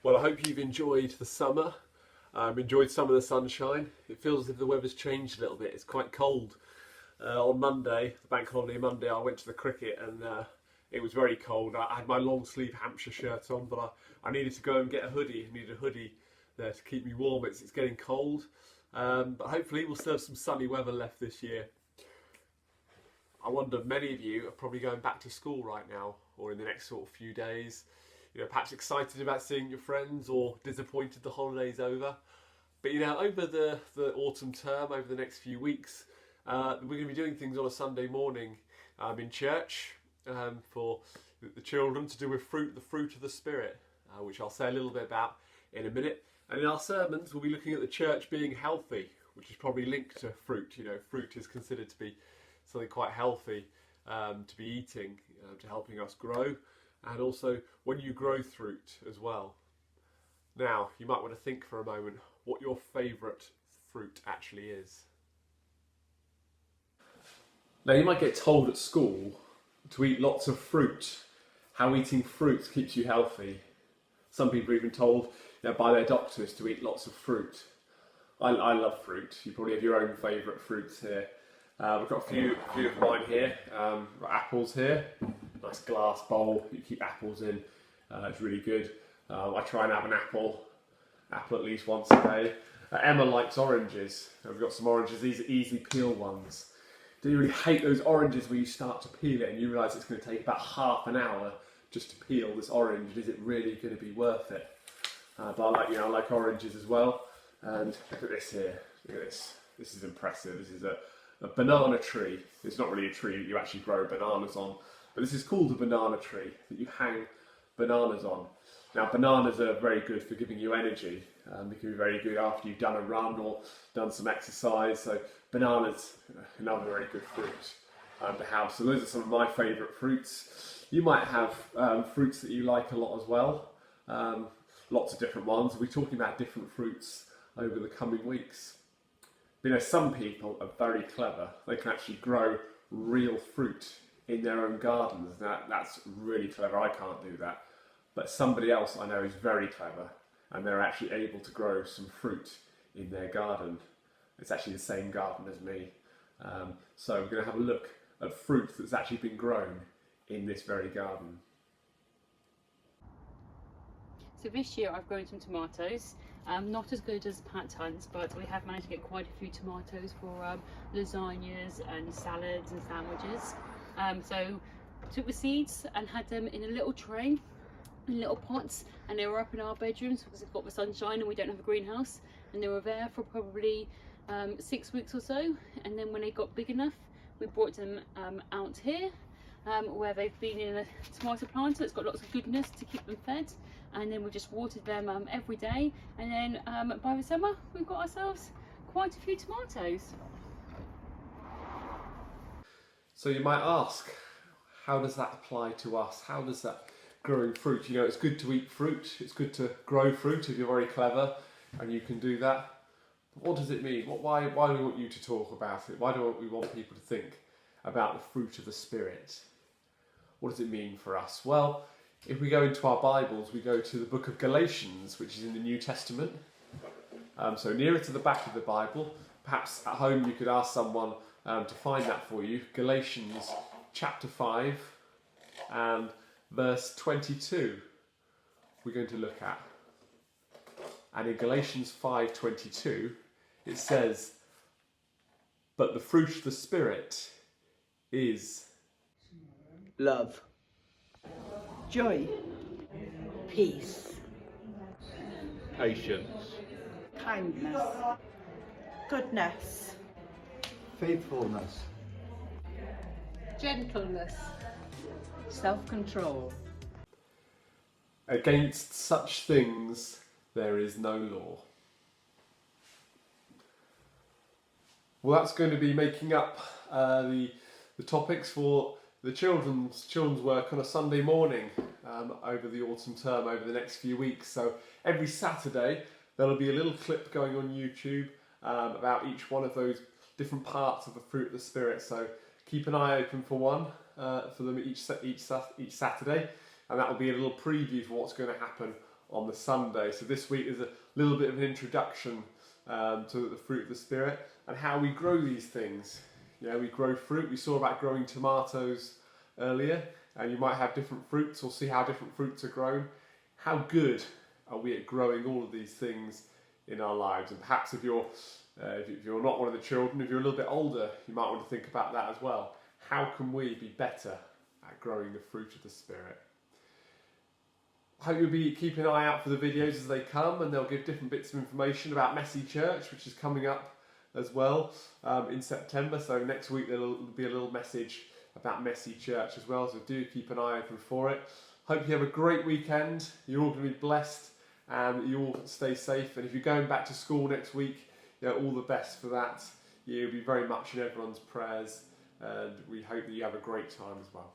Well, I hope you've enjoyed the summer, enjoyed some of the sunshine. It feels as if the weather's changed a little bit. It's quite cold. On Monday, the bank holiday Monday, I went to the cricket and it was very cold. I had my long sleeve Hampshire shirt on, but I needed to go and get a hoodie. I needed a hoodie there to keep me warm. It's getting cold, but hopefully we'll still have some sunny weather left this year. I wonder, many of you are probably going back to school right now or in the next sort of few days. Perhaps excited about seeing your friends or disappointed the holiday's over. But over the autumn term, over the next few weeks, we're going to be doing things on a Sunday morning in church for the children to do with the fruit of the Spirit, which I'll say a little bit about in a minute. And in our sermons, we'll be looking at the church being healthy, which is probably linked to fruit. Fruit is considered to be something quite healthy to be eating, to helping us grow. And also when you grow fruit as well. Now, you might want to think for a moment what your favourite fruit actually is. Now, you might get told at school to eat lots of fruit, how eating fruit keeps you healthy. Some people are even told by their doctors to eat lots of fruit. I love fruit. You probably have your own favourite fruits here. We've got a few of mine here. We've got apples here. Nice glass bowl you keep apples in. It's really good. I try and have an apple at least once a day. Emma likes oranges. We've got some oranges. These are easy peel ones. Do you really hate those oranges where you start to peel it and you realise it's going to take about half an hour just to peel this orange? Is it really going to be worth it? But I like oranges as well. And look at this here. Look at this. This is impressive. This is a banana tree. It's not really a tree that you actually grow bananas on, but this is called a banana tree that you hang bananas on. Now, bananas are very good for giving you energy. They can be very good after you've done a run or done some exercise. So bananas, another very good fruit to have. So those are some of my favourite fruits. You might have fruits that you like a lot as well. Lots of different ones. We'll be talking about different fruits over the coming weeks. Some people are very clever. They can actually grow real fruit in their own gardens. That's really clever. I can't do that. But somebody else I know is very clever and they're actually able to grow some fruit in their garden. It's actually the same garden as me. So we're going to have a look at fruit that's actually been grown in this very garden. So this year I've grown some tomatoes. Not as good as Pat Hunt's, but we have managed to get quite a few tomatoes for lasagnas and salads and sandwiches. So took the seeds and had them in a little tray, in little pots, and they were up in our bedrooms because we've got the sunshine and we don't have a greenhouse. And they were there for probably 6 weeks or so. And then when they got big enough, we brought them out here, where they've been in a tomato planter. It's got lots of goodness to keep them fed. And then we just watered them every day, and then by the summer we've got ourselves quite a few tomatoes. So you might ask, how does that apply to us? How does that growing fruit? It's good to eat fruit, it's good to grow fruit if you're very clever and you can do that. But what does it mean? Why do we want you to talk about it? Why do we want people to think about the fruit of the Spirit? What does it mean for us? Well, if we go into our Bibles, we go to the book of Galatians, which is in the New Testament. So nearer to the back of the Bible, perhaps at home you could ask someone to find that for you. Galatians chapter 5 and verse 22 we're going to look at. And in Galatians 5:22 it says, "But the fruit of the Spirit is love, joy, peace, patience, kindness, goodness, faithfulness, gentleness, self-control. Against such things there is no law." Well, that's going to be making up the topics for the children's work on a Sunday morning over the autumn term, over the next few weeks. So every Saturday there'll be a little clip going on YouTube about each one of those different parts of the fruit of the Spirit. So keep an eye open for one for them each Saturday, and that will be a little preview for what's going to happen on the Sunday. So this week is a little bit of an introduction to the fruit of the Spirit and how we grow these things. We grow fruit. We saw about growing tomatoes earlier, and you might have different fruits or see how different fruits are grown. How good are we at growing all of these things in our lives? And perhaps if you're not one of the children, if you're a little bit older, you might want to think about that as well. How can we be better at growing the fruit of the Spirit? I hope you'll be keeping an eye out for the videos as they come, and they'll give different bits of information about Messy Church, which is coming up as well in September. So next week there'll be a little message about Messy Church as well, so do keep an eye open for it. Hope you have a great weekend. You're all going to be blessed and you all stay safe. And if you're going back to school next week, all the best for that. You'll be very much in everyone's prayers, and we hope that you have a great time as well.